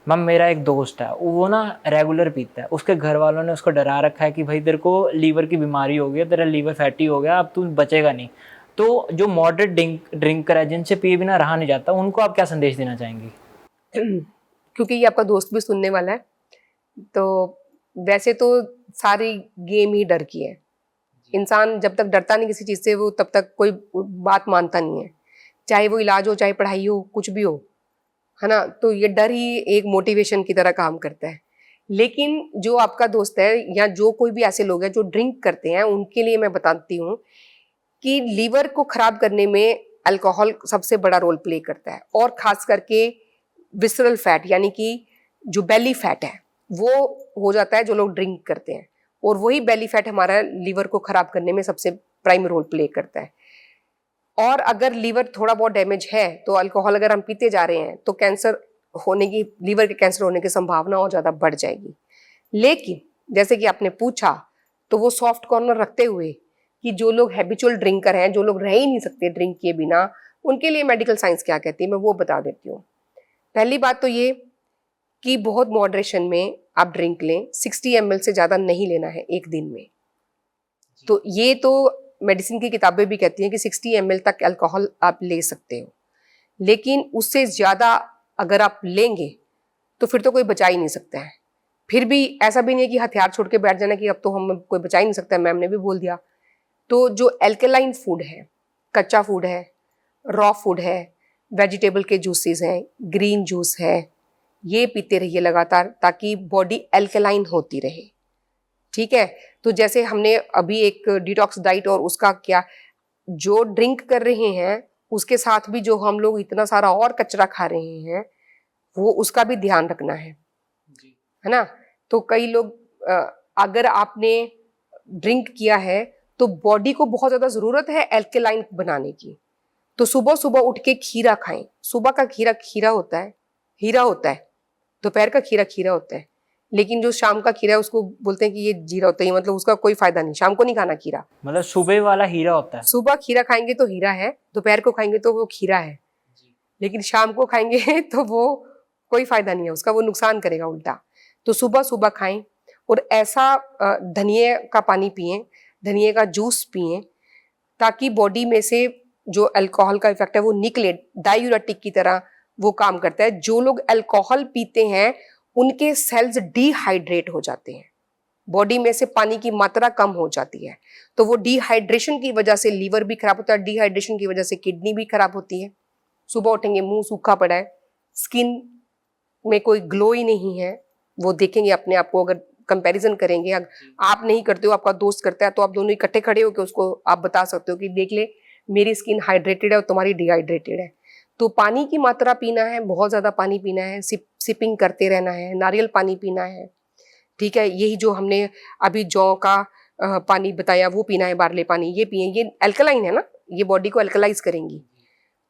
Ma'am मेरा एक दोस्त है, वो ना रेगुलर पीता है। उसके घर वालों ने उसको डरा रखा है कि भाई तेरे को लीवर की बीमारी हो गई है, तेरा लीवर फैटी हो गया, अब तू बचेगा नहीं। तो जो मॉडरेट ड्रिंकर है, जिनसे पिए बिना रहा नहीं जाता, उनको आप क्या संदेश देना चाहेंगी? क्योंकि ये आपका दोस्त भी सुनने वाला है, तो वैसे तो सारी गेम ही डर की है। इंसान जब तक डरता नहीं किसी चीज़ से, वो तब तक कोई बात मानता नहीं है, चाहे वो इलाज हो, चाहे पढ़ाई हो, कुछ भी हो, है ना। तो ये डर ही एक मोटिवेशन की तरह काम करता है। लेकिन जो आपका दोस्त है या जो कोई भी ऐसे लोग हैं जो ड्रिंक करते हैं, उनके लिए मैं बताती हूँ कि लीवर को खराब करने में अल्कोहल सबसे बड़ा रोल प्ले करता है, और खास करके विसरल फैट यानी कि जो बेली फैट है वो हो जाता है जो लोग ड्रिंक करते हैं, और वही बेली फैट हमारा लीवर को खराब करने में सबसे प्राइम रोल प्ले करता है। और अगर लीवर थोड़ा बहुत डैमेज है तो अल्कोहल अगर हम पीते जा रहे हैं तो कैंसर होने की, लीवर के कैंसर होने की संभावना और ज़्यादा बढ़ जाएगी। लेकिन जैसे कि आपने पूछा, तो वो सॉफ्ट कॉर्नर रखते हुए कि जो लोग हैबिचुअल ड्रिंकर हैं, जो लोग रह ही नहीं सकते ड्रिंक किए बिना, उनके लिए मेडिकल साइंस क्या कहती है मैं वो बता देती हूँ। पहली बात तो ये कि बहुत मॉडरेशन में आप ड्रिंक लें, 60 ml से ज़्यादा नहीं लेना है एक दिन में। तो ये तो मेडिसिन की किताबें भी कहती हैं कि 60 ml तक अल्कोहल आप ले सकते हो, लेकिन उससे ज़्यादा अगर आप लेंगे तो फिर तो कोई बचा ही नहीं सकता है। फिर भी ऐसा भी नहीं है कि हथियार छोड़ के बैठ जाना कि अब तो हम कोई बचा ही नहीं सकता है, मैम ने भी बोल दिया। तो जो एल्कलाइन फूड है, कच्चा फूड है, रॉ फूड है, वेजिटेबल के जूसेस हैं, ग्रीन जूस है, ये पीते रहिए लगातार ताकि बॉडी एल्कलाइन होती रहे। ठीक है, तो जैसे हमने अभी एक डिटॉक्स डाइट और उसका क्या, जो ड्रिंक कर रहे हैं उसके साथ भी जो हम लोग इतना सारा और कचरा खा रहे हैं, वो उसका भी ध्यान रखना है ना। तो कई लोग अगर आपने ड्रिंक किया है तो बॉडी को बहुत ज्यादा जरूरत है एल्कलाइन बनाने की, तो सुबह सुबह उठ के खीरा खाएं। सुबह का खीरा खीरा होता है, हीरा होता है, दोपहर का खीरा खीरा होता है, लेकिन जो शाम का खीरा है उसको बोलते हैं कि ये जीरा होता है, मतलब उसका कोई फायदा नहीं। शाम को नहीं खाना खीरा, मतलब सुबह वाला हीरा होता है। सुबह खीरा खाएंगे तो हीरा है, दोपहर को खाएंगे तो वो खीरा है, लेकिन शाम को खाएंगे तो वो कोई फायदा नहीं है उसका, वो नुकसान करेगा उल्टा। तो सुबह सुबह खाएं, और ऐसा धनिए का पानी पिएं, धनिए का जूस पिएं, ताकि बॉडी में से जो अल्कोहल का इफेक्ट है वो निकले, डायूरेटिक की तरह वो काम करता है। जो लोग अल्कोहल पीते हैं उनके सेल्स डिहाइड्रेट हो जाते हैं, बॉडी में से पानी की मात्रा कम हो जाती है, तो वो डिहाइड्रेशन की वजह से लीवर भी खराब होता है, डिहाइड्रेशन की वजह से किडनी भी खराब होती है। सुबह उठेंगे मुंह सूखा पड़ा है, स्किन में कोई ग्लो ही नहीं है, वो देखेंगे अपने आप को। अगर कंपैरिजन करेंगे, आप नहीं करते हो, आपका दोस्त करता है, तो आप दोनों इकट्ठे खड़े होकर उसको आप बता सकते हो कि देख ले मेरी स्किन हाइड्रेटेड है और तुम्हारी डिहाइड्रेटेड है। तो पानी की मात्रा पीना है, बहुत ज्यादा पानी पीना है, सिपिंग करते रहना है, नारियल पानी पीना है। ठीक है, यही जो हमने अभी जौ का पानी बताया वो पीना है, बार्ले पानी ये पिए, ये अल्कलाइन है ना, ये बॉडी को अल्कलाइज करेंगी।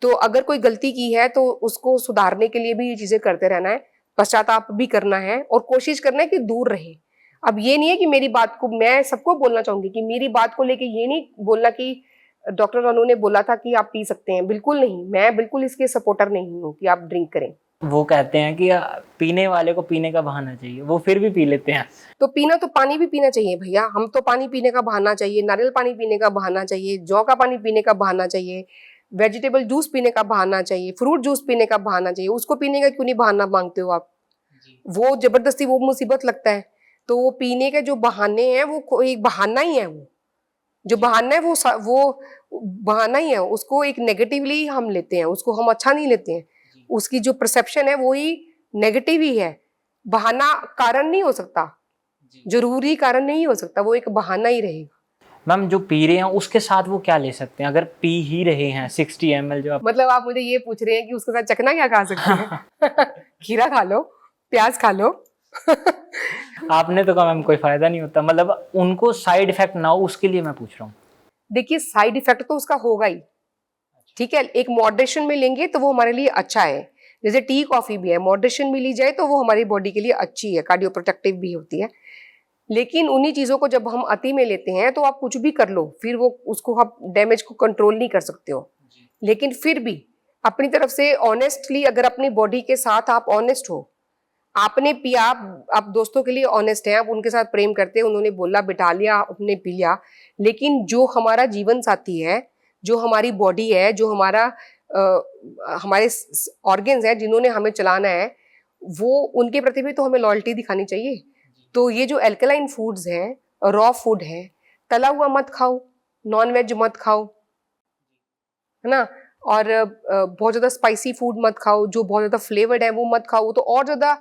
तो अगर कोई गलती की है तो उसको सुधारने के लिए भी ये चीजें करते रहना है, पश्चाताप भी करना है, और कोशिश करना है कि दूर रहे। अब ये नहीं है कि मेरी बात को, मैं सबको बोलना चाहूंगी कि मेरी बात को लेके ये नहीं बोलना कि डॉक्टर अनु ने बोला था कि आप पी सकते हैं, बिल्कुल नहीं, मैं बिल्कुल इसके सपोर्टर नहीं हूँ कि आप ड्रिंक करें। वो कहते हैं कि पीने वाले को पीने का बहाना चाहिए, वो फिर भी पी लेते हैं। तो पीना तो पानी भी पीना चाहिए भैया, हम तो पानी पीने का बहाना चाहिए, नारियल पानी पीने का बहाना चाहिए, जौ का पानी पीने का बहाना चाहिए, वेजिटेबल जूस पीने का बहाना चाहिए, फ्रूट जूस पीने का बहाना चाहिए। उसको पीने का क्यों नहीं बहाना मांगते हो आप? वो जबरदस्ती वो मुसीबत लगता है। तो वो पीने के जो बहाने हैं वो एक बहाना ही है, वो जो बहाना है वो बहाना ही है, उसको एक नेगेटिवली हम लेते हैं, उसको हम अच्छा नहीं लेते हैं, उसकी जो परसेप्शन है वो ही नेगेटिव ही है। बहाना कारण नहीं हो सकता, जरूरी कारण नहीं हो सकता, वो एक बहाना ही रहेगा। मैम जो पी रहे हैं उसके साथ वो क्या ले सकते हैं अगर पी ही रहे हैं 60 ml जो आप... मतलब आप मुझे ये पूछ रहे हैं कि उसके साथ चखना क्या खा सकते हैं? खीरा खा लो, प्याज खा लो। आपने तो कहा मैम कोई फायदा नहीं होता, मतलब उनको साइड इफेक्ट ना हो उसके लिए मैं पूछ रहा हूँ। देखिए साइड इफेक्ट तो उसका होगा ही, ठीक है, एक मॉडरेशन में लेंगे तो वो हमारे लिए अच्छा है। जैसे टी कॉफी भी है, मॉडरेशन में ली जाए तो वो हमारी बॉडी के लिए अच्छी है, कार्डियो प्रोटेक्टिव भी होती है। लेकिन उन्हीं चीजों को जब हम अति में लेते हैं तो आप कुछ भी कर लो, फिर वो उसको आप डैमेज को कंट्रोल नहीं कर सकते हो। लेकिन फिर भी अपनी तरफ से ऑनेस्टली, अगर अपनी बॉडी के साथ आप ऑनेस्ट हो, आपने पिया, आप दोस्तों के लिए ऑनेस्ट हैं, आप उनके साथ प्रेम करते हैं, उन्होंने बोला बिठा लिया, आपने पी लिया, लेकिन जो हमारा जीवन साथी है, जो हमारी बॉडी है, जो हमारे ऑर्गन्स हैं जिन्होंने हमें चलाना है, वो उनके प्रति भी तो हमें लॉयल्टी दिखानी चाहिए। तो ये जो एल्कलाइन फूड्स हैं, रॉ फूड है, तला हुआ मत खाओ, नॉन वेज मत खाओ, है ना, और बहुत ज्यादा स्पाइसी फूड मत खाओ, जो बहुत ज्यादा फ्लेवर्ड है वो मत खाओ, वो तो और ज्यादा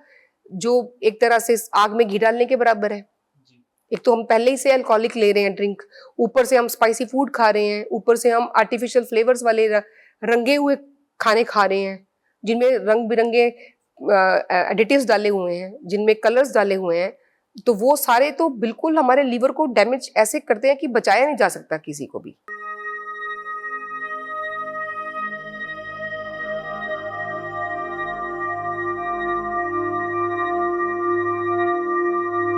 जो एक तरह से आग में घी डालने के बराबर है। एक तो हम पहले ही से अल्कोहलिक ले रहे हैं ड्रिंक, ऊपर से हम स्पाइसी फूड खा रहे हैं, ऊपर से हम आर्टिफिशियल फ्लेवर्स वाले रंगे हुए खाने खा रहे हैं, जिनमें रंग बिरंगे एडिटिव्स डाले हुए हैं, जिनमें कलर्स डाले हुए हैं। तो वो सारे तो बिल्कुल हमारे लीवर को डैमेज ऐसे करते हैं कि बचाया नहीं जा सकता किसी को भी।